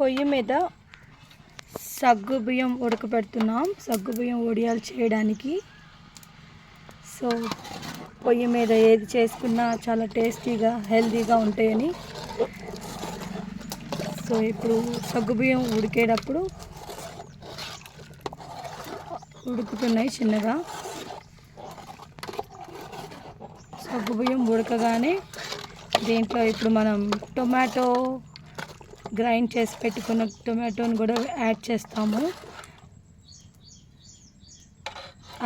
పొయ్యి మీద సగ్గుబియ్యం ఉడకబెడుతున్నాం, సగ్గుబియ్యం వడియాలు చేయడానికి. సో పొయ్యి మీద ఏది చేసుకున్నా చాలా టేస్టీగా హెల్తీగా ఉంటాయని. సో ఇప్పుడు సగ్గుబియ్యం ఉడికేటప్పుడు ఉడుకుతున్నాయి చిన్నగా. సగ్గుబియ్యం ఉడకగానే దీంట్లో ఇప్పుడు మనం టొమాటో గ్రైండ్ చేసి పెట్టుకున్న టొమాటోని కూడా యాడ్ చేస్తాము.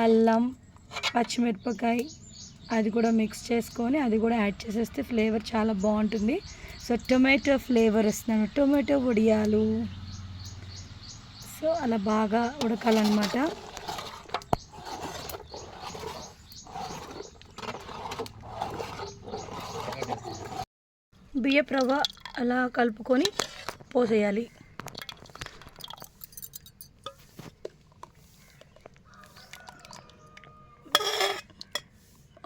అల్లం, పచ్చిమిరపకాయ అది కూడా మిక్స్ చేసుకొని అది కూడా యాడ్ చేసేస్తే ఫ్లేవర్ చాలా బాగుంటుంది. సో టొమాటో ఫ్లేవర్ వస్తున్నాను, టొమాటో వడియాలు. సో అలా బాగా ఉడకాలన్నమాట. బియ్యపు రవ్వ అలా కలుపుకొని పోసేయాలి.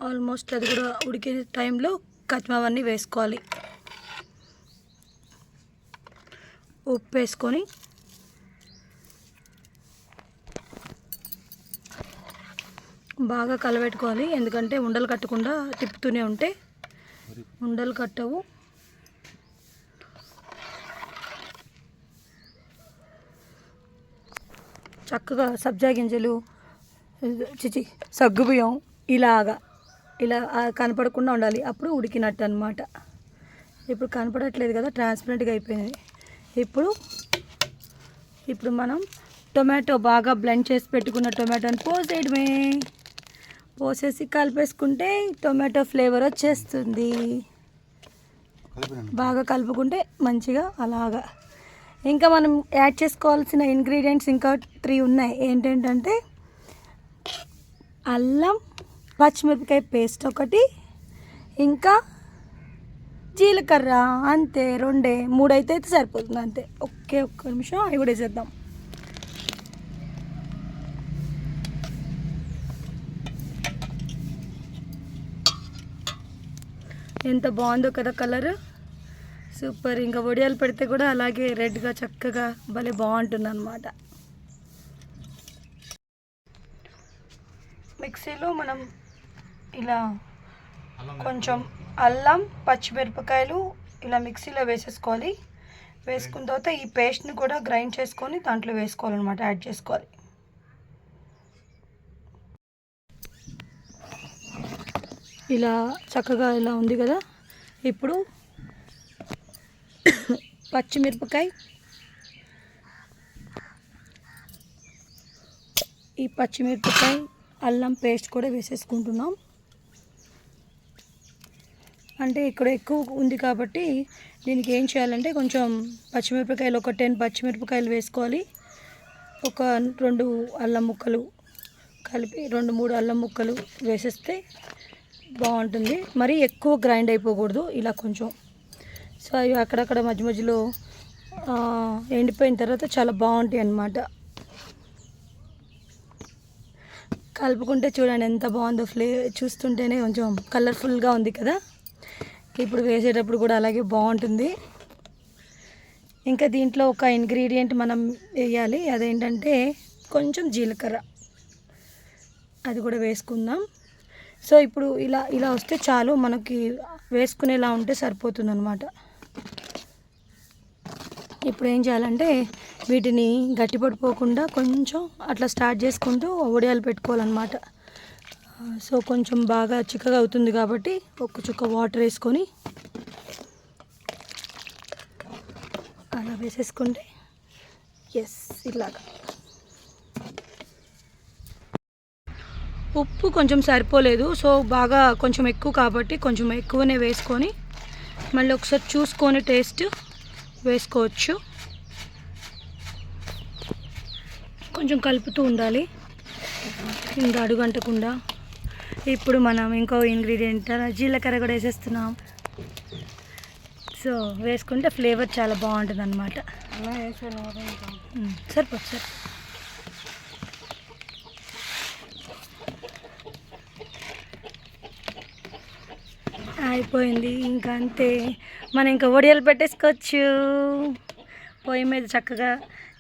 ఆల్మోస్ట్ అది కూడా ఉడికే టైంలో కచ్మవన్నీ వేసుకోవాలి. ఉప్పు వేసుకొని బాగా కలబెట్టుకోవాలి. ఎందుకంటే ఉండలు కట్టకుండా తిప్పుతూనే ఉంటే ఉండలు కట్టవు. చక్కగా సబ్జా గింజలు, సగ్గుబియ్యం ఇలా కనపడకుండా ఉండాలి, అప్పుడు ఉడికినట్టు అన్నమాట. ఇప్పుడు కనపడట్లేదు కదా, ట్రాన్స్పరెంట్గా అయిపోయింది. ఇప్పుడు మనం టొమాటో బాగా బ్లెండ్ చేసి పెట్టుకున్న టొమాటోని పోసేయడమే. పోసేసి కలిపేసుకుంటే టొమాటో ఫ్లేవర్ వచ్చేస్తుంది. బాగా కలుపుకుంటే మంచిగా అలాగా. ఇంకా మనం యాడ్ చేసుకోవాల్సిన ఇంగ్రీడియంట్స్ ఇంకా 3 ఉన్నాయి. ఏంటంటే అల్లం, పచ్చిమిరపకాయ పేస్ట్ ఒకటి, ఇంకా జీలకర్ర. అంతే, 2 అయితే సరిపోతుంది అంతే. ఒక్క నిమిషం అవి కూడా వేసేద్దాం. ఎంత బాగుందో కదా కలర్, సూపర్. ఇంకా వడియాలు పెడితే కూడా అలాగే రెడ్గా చక్కగా భలే బాగుంటుంది అన్నమాట. మిక్సీలో మనం ఇలా కొంచెం అల్లం, పచ్చిమిరపకాయలు ఇలా మిక్సీలో వేసేసుకోవాలి. వేసుకున్న తర్వాత ఈ పేస్ట్ని కూడా గ్రైండ్ చేసుకొని దాంట్లో వేసుకోవాలన్నమాట, యాడ్ చేసుకోవాలి. ఇలా చక్కగా ఇలా ఉంది కదా. ఇప్పుడు పచ్చిమిరపకాయ, ఈ పచ్చిమిరపకాయ అల్లం పేస్ట్ కూడా వేసేసుకుంటున్నాం. అంటే ఇక్కడ ఎక్కువ ఉంది కాబట్టి దీనికి ఏం చేయాలంటే కొంచెం పచ్చిమిరపకాయలు, ఒక 10 పచ్చిమిరపకాయలు వేసుకోవాలి. ఒక 2 అల్లం ముక్కలు కలిపి 2-3 అల్లం ముక్కలు వేసేస్తే బాగుంటుంది. మరి ఎక్కువ గ్రైండ్ అయిపోకూడదు, ఇలా కొంచెం. సో అవి అక్కడక్కడ మధ్య మధ్యలో ఎండిపోయిన తర్వాత చాలా బాగుంటాయి అన్నమాట. కలుపుకుంటే చూడండి ఎంత బాగుందో, చూస్తుంటేనే కొంచెం కలర్ఫుల్గా ఉంది కదా. ఇప్పుడు వేసేటప్పుడు కూడా అలాగే బాగుంటుంది. ఇంకా దీంట్లో ఒక ఇంగ్రీడియంట్ మనం వేయాలి, అదేంటంటే కొంచెం జీలకర్ర, అది కూడా వేసుకుందాం. సో ఇప్పుడు ఇలా వస్తే చాలు, మనకి వేసుకునేలా ఉంటే సరిపోతుంది అన్నమాట. ఇప్పుడు ఏం చేయాలంటే వీటిని గట్టి పడిపోకుండా కొంచెం అట్లా స్టార్ట్ చేసుకుంటూ వడియాలు పెట్టుకోవాలన్నమాట. సో కొంచెం బాగా చిక్కగా అవుతుంది కాబట్టి ఒక చుక్క వాటర్ వేసుకొని అలా వేసేసుకుంటే ఇలాగా. ఉప్పు కొంచెం సరిపోలేదు, సో బాగా కొంచెం ఎక్కువ కాబట్టి కొంచెం ఎక్కువనే వేసుకొని మళ్ళీ ఒకసారి చూసుకొని టేస్ట్ వేసుకోవచ్చు. కొంచెం కలుపుతూ ఉండాలి ఇంకా అడుగంటకుండా. ఇప్పుడు మనం ఇంకో ఇంగ్రీడియంట్ జీలకర్ర కూడా వేసేస్తున్నాం. సో వేసుకుంటే ఫ్లేవర్ చాలా బాగుంటుంది అన్నమాట. సరిపోదు సార్. అయిపోయింది ఇంకా అంతే. మనం ఇంకా వడియాలు పెట్టేసుకోవచ్చు. పొయ్యి మీద చక్కగా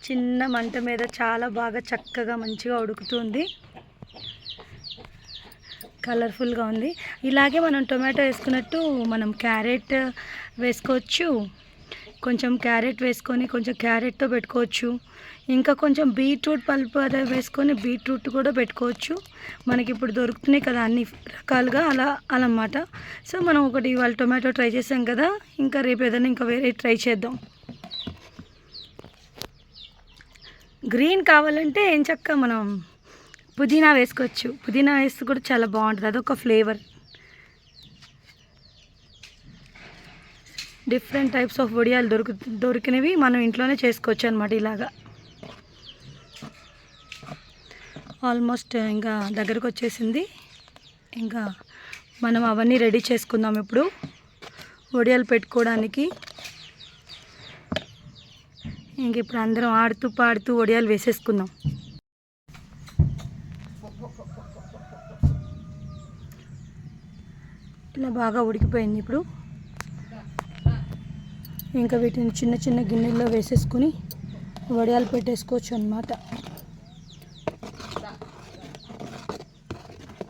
చిన్న మంట మీద చాలా బాగా చక్కగా మంచిగా ఉడుకుతుంది. కలర్ఫుల్గా ఉంది. ఇలాగే మనం టొమాటో వేసుకున్నట్టు మనం క్యారెట్ వేసుకోవచ్చు. కొంచెం క్యారెట్ వేసుకొని కొంచెం క్యారెట్తో పెట్టుకోవచ్చు. ఇంకా కొంచెం బీట్రూట్ పల్పు అదే వేసుకొని బీట్రూట్ కూడా పెట్టుకోవచ్చు. మనకి ఇప్పుడు దొరుకుతున్నాయి కదా అన్ని రకాలుగా అలా అన్నమాట. సో మనం ఒకటి ఇవాళ టొమాటో ట్రై చేసాం కదా, ఇంకా రేపు ఏదైనా ఇంకా వేరే ట్రై చేద్దాం. గ్రీన్ కావాలంటే ఏం చక్క మనం పుదీనా వేసుకోవచ్చు. పుదీనా వేస్తే కూడా చాలా బాగుంటుంది, అదొక ఫ్లేవర్. డిఫరెంట్ టైప్స్ ఆఫ్ వడియాలు దొరికినవి మనం ఇంట్లోనే చేసుకోవచ్చు అనమాట. ఇలాగా ఆల్మోస్ట్ ఇంకా దగ్గరకు వచ్చేసింది. ఇంకా మనం అవన్నీ రెడీ చేసుకుందాం ఇప్పుడు వడియాలు పెట్టుకోవడానికి. ఇంక ఇప్పుడు అందరం ఆడుతూ పాడుతూ వడియాలు వేసేసుకుందాం. ఇలా బాగా ఉడికిపోయింది. ఇప్పుడు ఇంకా వీటిని చిన్న చిన్న గిన్నెల్లో వేసేసుకొని వడియాలు పెట్టేసుకోవచ్చు అన్నమాట.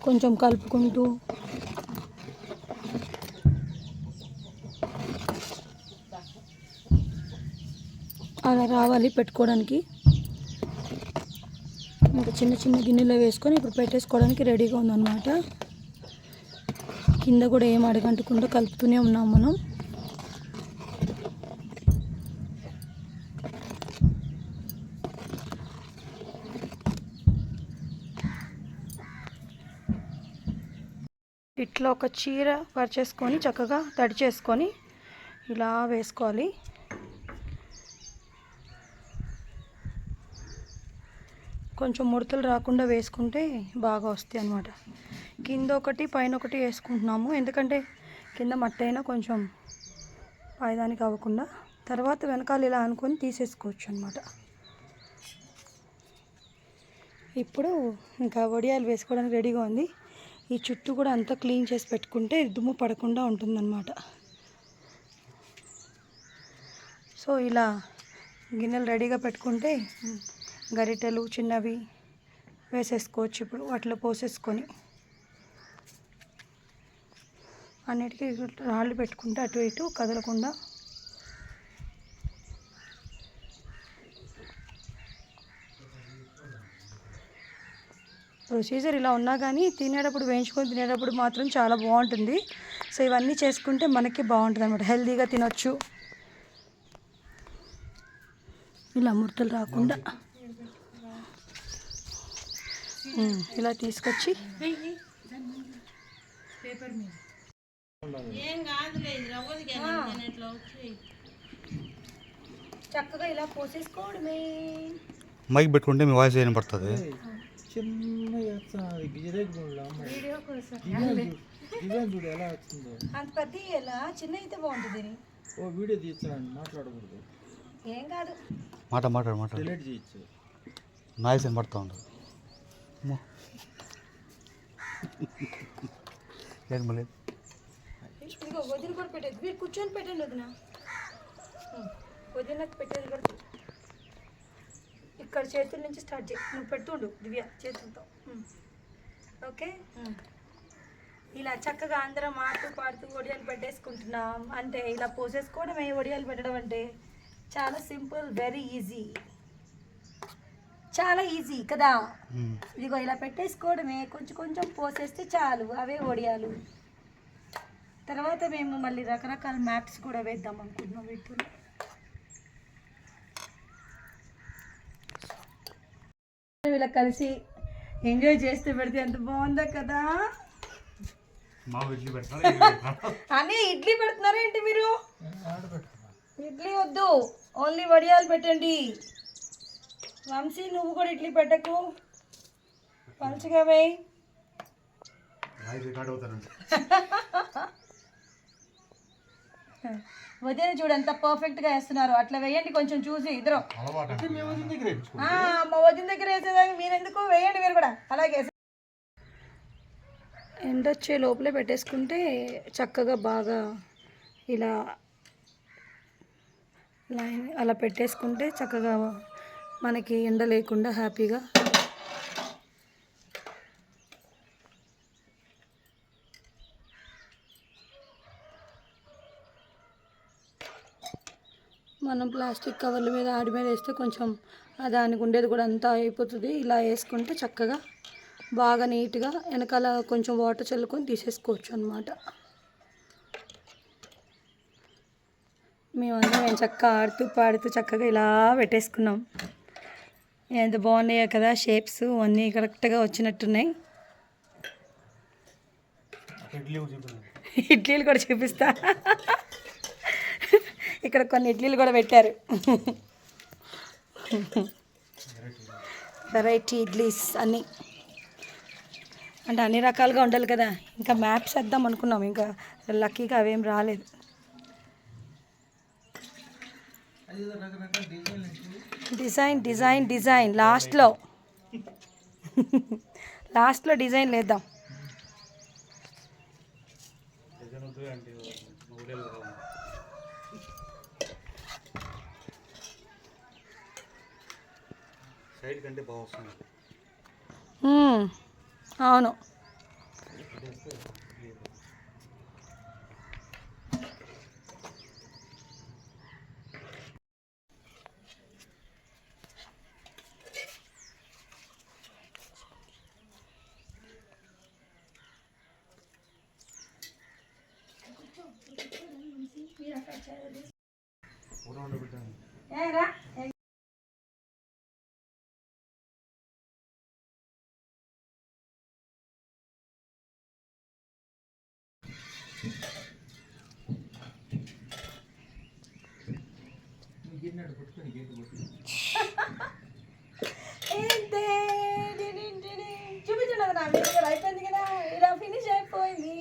కొంచెం కలుపుకుంటూ అలా రావాలి పెట్టుకోవడానికి. ఇంకా చిన్న చిన్న గిన్నెలో వేసుకొని ఇప్పుడు పెట్టేసుకోవడానికి రెడీగా ఉందన్నమాట. కింద కూడా ఏం అడగంటకుండా కలుపుతూనే ఉన్నాం మనం. ఇట్లా ఒక చీర పరిచేసుకొని చక్కగా తడి చేసుకొని ఇలా వేసుకోవాలి. కొంచెం ముడతలు రాకుండా వేసుకుంటే బాగా వస్తాయి అన్నమాట. కింద ఒకటి పైన ఒకటి వేసుకుంటున్నాము, ఎందుకంటే కింద మట్టి అయినా కొంచెం పైదానికి అవ్వకుండా. తర్వాత వెనకాల ఇలా అనుకొని తీసేసుకోవచ్చు అన్నమాట. ఇప్పుడు ఇంకా వడియాలు వేసుకోవడానికి రెడీగా ఉంది. ఈ చుట్టూ కూడా అంతా క్లీన్ చేసి పెట్టుకుంటే దుమ్ము పడకుండా ఉంటుందన్నమాట. సో ఇలా గిన్నెలు రెడీగా పెట్టుకుంటే గరిటెలు చిన్నవి వేసేసుకోవచ్చు. ఇప్పుడు వాటిలో పోసేసుకొని అన్నిటికీ రాళ్ళు పెట్టుకుంటే అటు ఇటు కదలకుండా. ప్రొసీజర్ ఇలా ఉన్నా కానీ తినేటప్పుడు వేయించుకొని తినేటప్పుడు మాత్రం చాలా బాగుంటుంది. సో ఇవన్నీ చేసుకుంటే మనకి బాగుంటుంది అన్నమాట, హెల్తీగా తినొచ్చు. ఇలా ముడతలు రాకుండా ఇలా తీసుకొచ్చి చక్కగా ఇలా పోసేసుకోవడమే. మైక్ పెట్టుకుంటే మీ వాయిస్ ఏం పడుతుంది. అంత పెద్ద ఎలా చిన్న అయితే బాగుంటుంది. వీడియో తీస్తాను, మాట్లాడకూడదు. ఏం కాదు, మాట్లాడు డిలీట్ చేయొచ్చు. నాయిస్ ఏం పడుతూ ఉండదు. ఏం మళ్ళీ ఇదిగో వదిన కూడా పెట్టేది. మీరు కూర్చొని పెట్టండి వదిన. వదినకు పెట్టేది కూడా ఇక్కడ చేతుల నుంచి స్టార్ట్ చేయి. నువ్వు పెడుతుండు దివ్య చేతులతో. ఓకే, ఇలా చక్కగా అందరం ఆడుతూ పాడుతూ వడియాలు పెట్టేసుకుంటున్నాం. అంటే ఇలా పోసేసుకోవడమే వడియాలు పెట్టడం అంటే చాలా సింపుల్, వెరీ ఈజీ, చాలా ఈజీ కదా. ఇదిగో ఇలా పెట్టేసుకోవడమే, కొంచెం కొంచెం పోసేస్తే చాలు, అవే వడియాలు. తర్వాత మేము మళ్ళీ రకరకాల మ్యాప్స్ కూడా వేద్దాం అనుకుంటున్నాం వీటిలో. ఇలా కలిసి ఎంజాయ్ చేస్తే పెడితే ఎంత బాగుందో కదా. అని ఇడ్లీ పెడుతున్నారా ఏంటి మీరు? ఇడ్లీ వద్దు, ఓన్లీ వడియాలు పెట్టండి. వంశీ నువ్వు కూడా ఇడ్లీ పెట్టకు, మంచిగా వేయి. వదిన చూడు ఎంత పర్ఫెక్ట్గా వేస్తున్నారు. అట్లా వేయండి కొంచెం చూసి ఇద్దరు. మా వదిన దగ్గర వేసేదానికి మీరెందుకు వేయండి మీరు కూడా అలాగే. ఎండొచ్చే లోపలే పెట్టేసుకుంటే చక్కగా బాగా ఇలా లైన్ అలా పెట్టేసుకుంటే చక్కగా మనకి ఎండ లేకుండా హ్యాపీగా మనం ప్లాస్టిక్ కవర్ల మీద ఆడి మీద వేస్తే కొంచెం దానికి ఉండేది కూడా అంతా అయిపోతుంది. ఇలా వేసుకుంటే చక్కగా బాగా నీట్గా వెనకాల కొంచెం వాటర్ చల్లుకొని తీసేసుకోవచ్చు అన్నమాట. మేము చక్కగా ఆడుతూ పాడుతూ చక్కగా ఇలా పెట్టేసుకున్నాం. ఎంత బాగున్నాయో కదా, షేప్స్ అన్నీ కరెక్ట్గా వచ్చినట్టున్నాయి. ఇడ్లీలు కూడా చూపిస్తా. ఇక్కడ కొన్ని ఇడ్లీలు కూడా పెట్టారు. వెరైటీ ఇడ్లీస్ అన్నీ, అంటే అన్ని రకాలుగా ఉండాలి కదా. ఇంకా మ్యాప్స్ వేద్దాం అనుకున్నాం, ఇంకా లక్కీగా అవేం రాలేదు. డిజైన్ డిజైన్ డిజైన్ లాస్ట్లో డిజైన్ లేద్దాం. సైడ్ కంటే బాగా వస్తుంది. అవును. చూపించండి, నా వీడియో అయిపోయింది కదా, ఇలా ఫినిష్ అయిపోయింది.